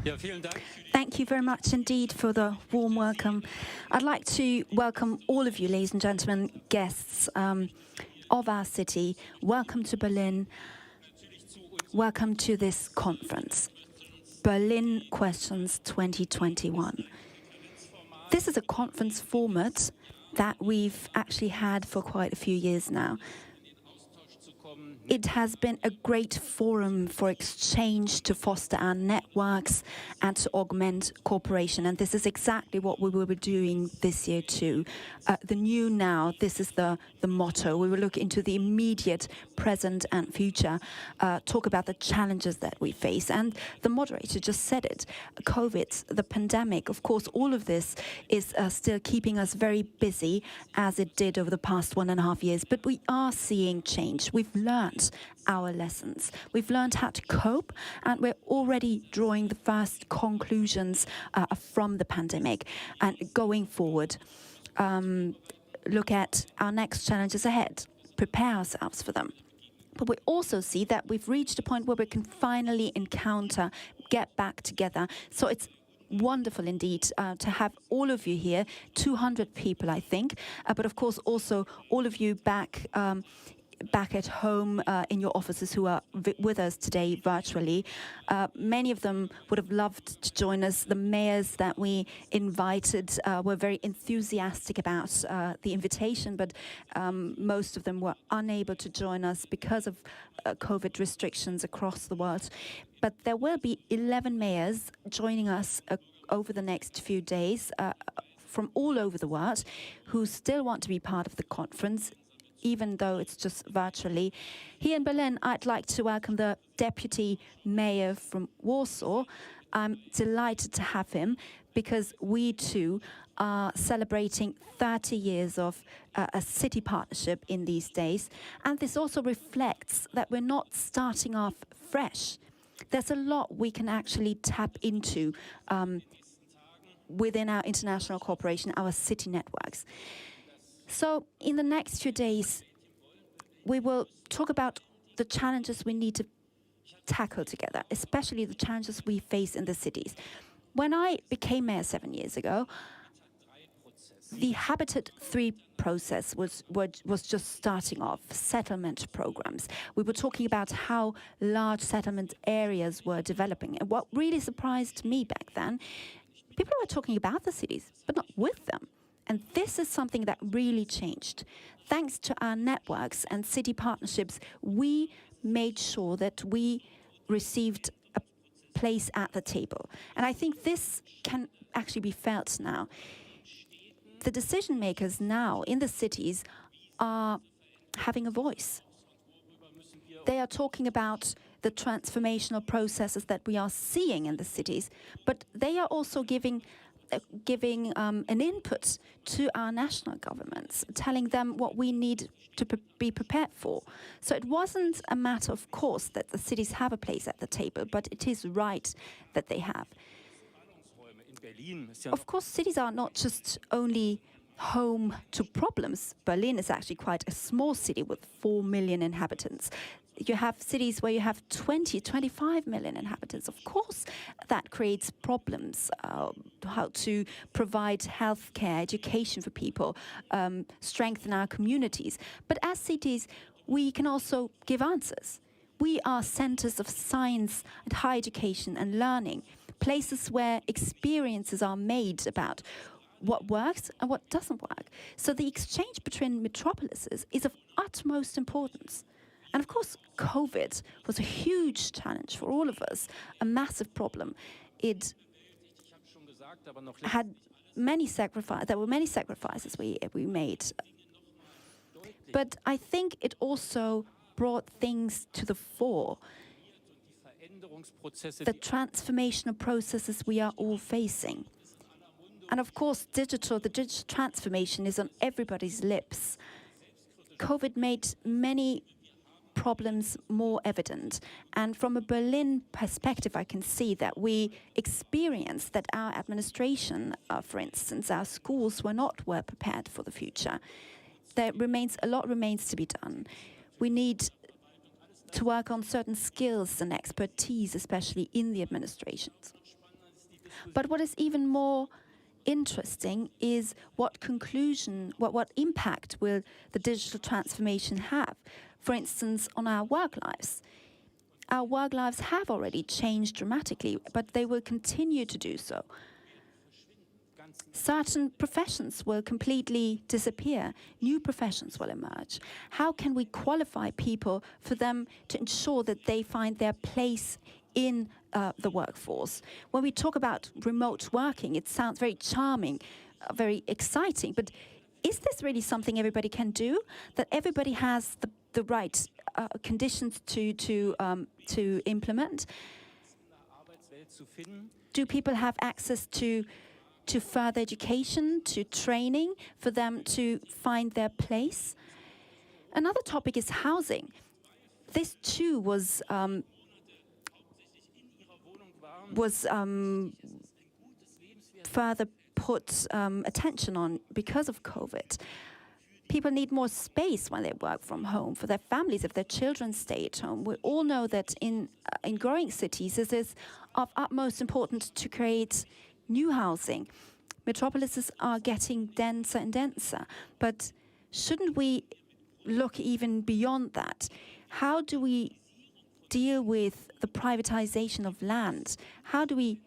Thank you very much indeed for the warm welcome. I'd like to welcome all of you, ladies and gentlemen, guests of our city. Welcome to Berlin. Welcome to this conference, Berlin Questions 2021. This is a conference format that we've actually had for quite a few years now. It has been a great forum for exchange to foster our networks and to augment cooperation. And this is exactly what we will be doing this year too. The new now, this is the motto. We will look into the immediate, present and future, talk about the challenges that we face. And the moderator just said it, COVID, the pandemic, of course, all of this is still keeping us very busy as it did over the past 1.5 years. But we are seeing change. We've learned our lessons. We've learned how to cope, and we're already drawing the first conclusions from the pandemic. And going forward, look at our next challenges ahead, prepare ourselves for them. But we also see that we've reached a point where we can finally encounter, get back together. So it's wonderful indeed to have all of you here, 200 people, I think, but of course also all of you back at home in your offices who are with us today virtually. Many of them would have loved to join us. The mayors that we invited were very enthusiastic about the invitation, but most of them were unable to join us because of COVID restrictions across the world. But there will be 11 mayors joining us over the next few days from all over the world who still want to be part of the conference, even though it's just virtually. Here in Berlin, I'd like to welcome the Deputy Mayor from Warsaw. I'm delighted to have him because we too are celebrating 30 years of a city partnership in these days. And this also reflects that we're not starting off fresh. There's a lot we can actually tap into within our international cooperation, our city networks. So in the next few days, we will talk about the challenges we need to tackle together, especially the challenges we face in the cities. When I became mayor 7 years ago, the Habitat 3 process was just starting off, settlement programs. We were talking about how large settlement areas were developing. And what really surprised me back then, people were talking about the cities, but not with them. And this is something that really changed. Thanks to our networks and city partnerships, we made sure that we received a place at the table. And I think this can actually be felt now. The decision makers now in the cities are having a voice. They are talking about the transformational processes that we are seeing in the cities, but they are also giving an input to our national governments, telling them what we need to be prepared for. So it wasn't a matter, of course, that the cities have a place at the table, but it is right that they have. Of course, cities are not just only home to problems. Berlin is actually quite a small city with 4 million inhabitants. You have cities where you have 20, 25 million inhabitants. Of course, that creates problems, how to provide healthcare, education for people, strengthen our communities. But as cities, we can also give answers. We are centers of science and higher education and learning, places where experiences are made about what works and what doesn't work. So the exchange between metropolises is of utmost importance. And of course, COVID was a huge challenge for all of us, a massive problem. It had many sacrifices. There were many sacrifices we made. But I think it also brought things to the fore. The transformational processes we are all facing. And of course, the digital transformation is on everybody's lips. COVID made many problems more evident. And from a Berlin perspective, I can see that we experienced that our administration, for instance, our schools were not well prepared for the future. A lot remains to be done. We need to work on certain skills and expertise, especially in the administrations. But what is even more interesting is what impact will the digital transformation have, for instance, on our work lives. Our work lives have already changed dramatically, but they will continue to do so. Certain professions will completely disappear. New professions will emerge. How can we qualify people for them to ensure that they find their place in the workforce? When we talk about remote working, it sounds very charming, very exciting, but is this really something everybody can do? That everybody has the right conditions to implement? Do people have access to further education, to training, for them to find their place? Another topic is housing. This too was further put attention on because of COVID. People need more space when they work from home for their families, if their children stay at home. We all know that in growing cities, it is of utmost importance to create new housing. Metropolises are getting denser and denser, but shouldn't we look even beyond that? How do we deal with the privatization of land? How do we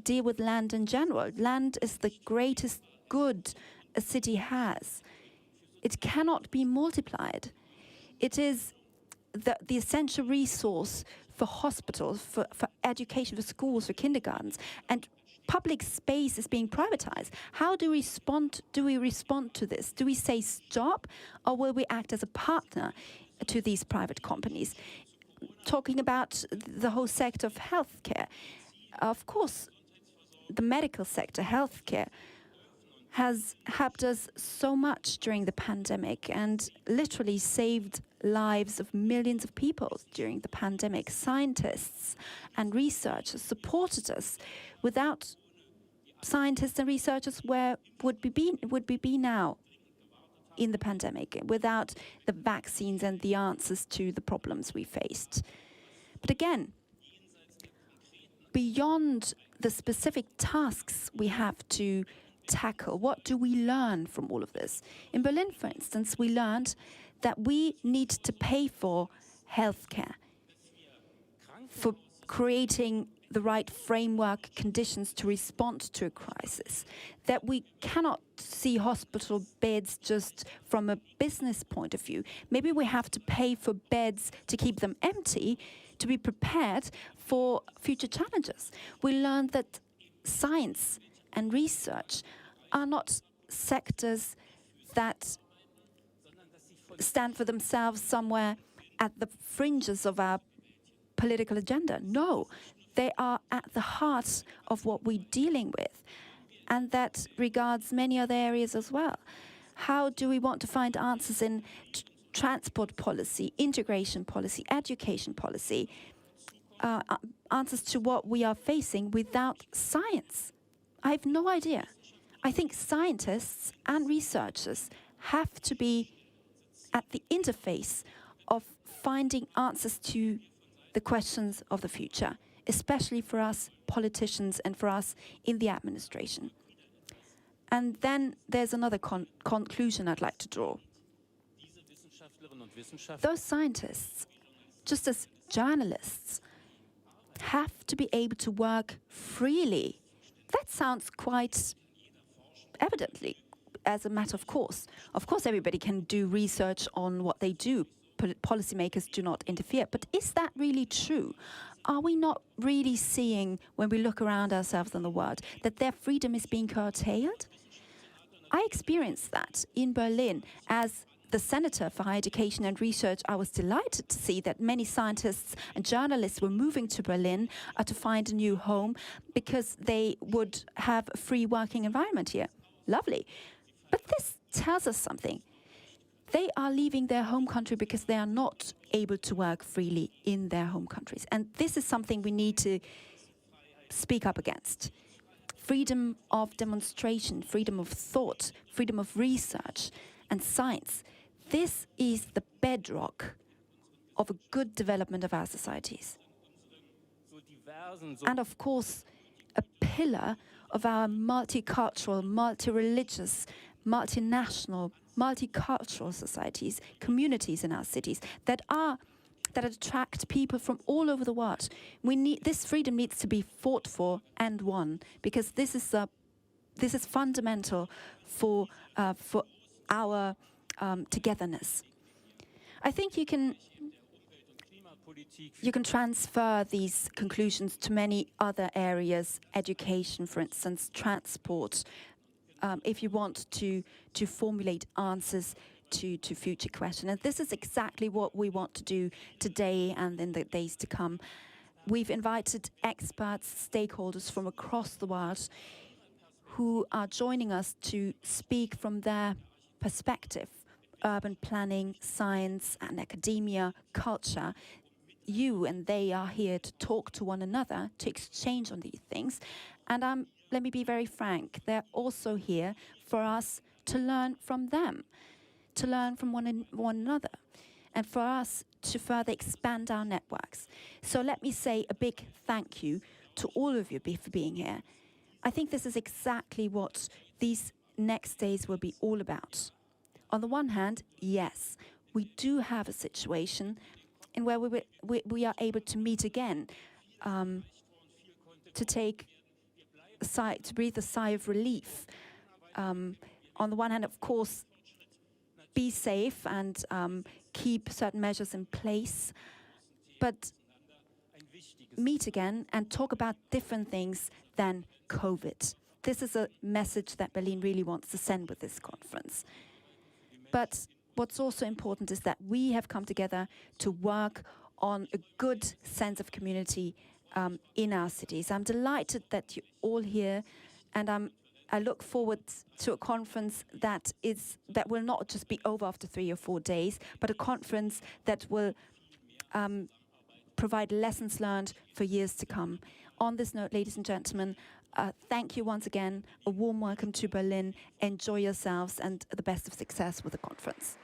deal with land in general? Land is the greatest good a city has. It cannot be multiplied. It is the essential resource for hospitals, for education, for schools, for kindergartens, and public space is being privatized. How do we respond to this? Do we say stop, or will we act as a partner to these private companies? Talking about the whole sector of healthcare, of course, the medical sector, healthcare, has helped us so much during the pandemic and literally saved lives of millions of people during the pandemic. Scientists and researchers supported us. Without scientists and researchers, where would we be now in the pandemic? Without the vaccines and the answers to the problems we faced. But again, beyond the specific tasks we have to tackle, what do we learn from all of this? In Berlin, for instance, we learned that we need to pay for healthcare, for creating the right framework conditions to respond to a crisis, that we cannot see hospital beds just from a business point of view. Maybe we have to pay for beds to keep them empty, to be prepared for future challenges. We learned that science and research are not sectors that stand for themselves somewhere at the fringes of our political agenda. No, they are at the heart of what we're dealing with. And that regards many other areas as well. How do we want to find answers in transport policy, integration policy, education policy, answers to what we are facing without science? I have no idea. I think scientists and researchers have to be at the interface of finding answers to the questions of the future, especially for us politicians and for us in the administration. And then there's another conclusion I'd like to draw. Those scientists, just as journalists, have to be able to work freely. That sounds quite evidently as a matter of course. Of course, everybody can do research on what they do. Policymakers do not interfere. But is that really true? Are we not really seeing, when we look around ourselves in the world, that their freedom is being curtailed? I experienced that in Berlin. As the Senator for Higher Education and Research, I was delighted to see that many scientists and journalists were moving to Berlin to find a new home because they would have a free working environment here. Lovely. But this tells us something. They are leaving their home country because they are not able to work freely in their home countries. And this is something we need to speak up against. Freedom of demonstration, freedom of thought, freedom of research and science. This is the bedrock of a good development of our societies. And of course, a pillar of our multicultural, multi-religious, multinational, multicultural societies, communities in our cities that attract people from all over the world. This freedom needs to be fought for and won, because this is fundamental for our togetherness. I think you can transfer these conclusions to many other areas, education, for instance, transport, if you want to formulate answers to future questions. And this is exactly what we want to do today and in the days to come. We've invited experts, stakeholders from across the world who are joining us to speak from their perspective: urban planning, science and academia, culture. You and they are here to talk to one another, to exchange on these things. And let me be very frank, they're also here for us to learn from them, to learn from one another, and for us to further expand our networks. So let me say a big thank you to all of you for being here. I think this is exactly what these next days will be all about. On the one hand, yes, we do have a situation in where we are able to meet again, to breathe a sigh of relief. On the one hand, of course, be safe and keep certain measures in place, but meet again and talk about different things than COVID. This is a message that Berlin really wants to send with this conference. But what's also important is that we have come together to work on a good sense of community in our cities. I'm delighted that you're all here, and I look forward to a conference that will not just be over after 3 or 4 days, but a conference that will provide lessons learned for years to come. On this note, ladies and gentlemen, thank you once again. A warm welcome to Berlin. Enjoy yourselves and the best of success with the conference.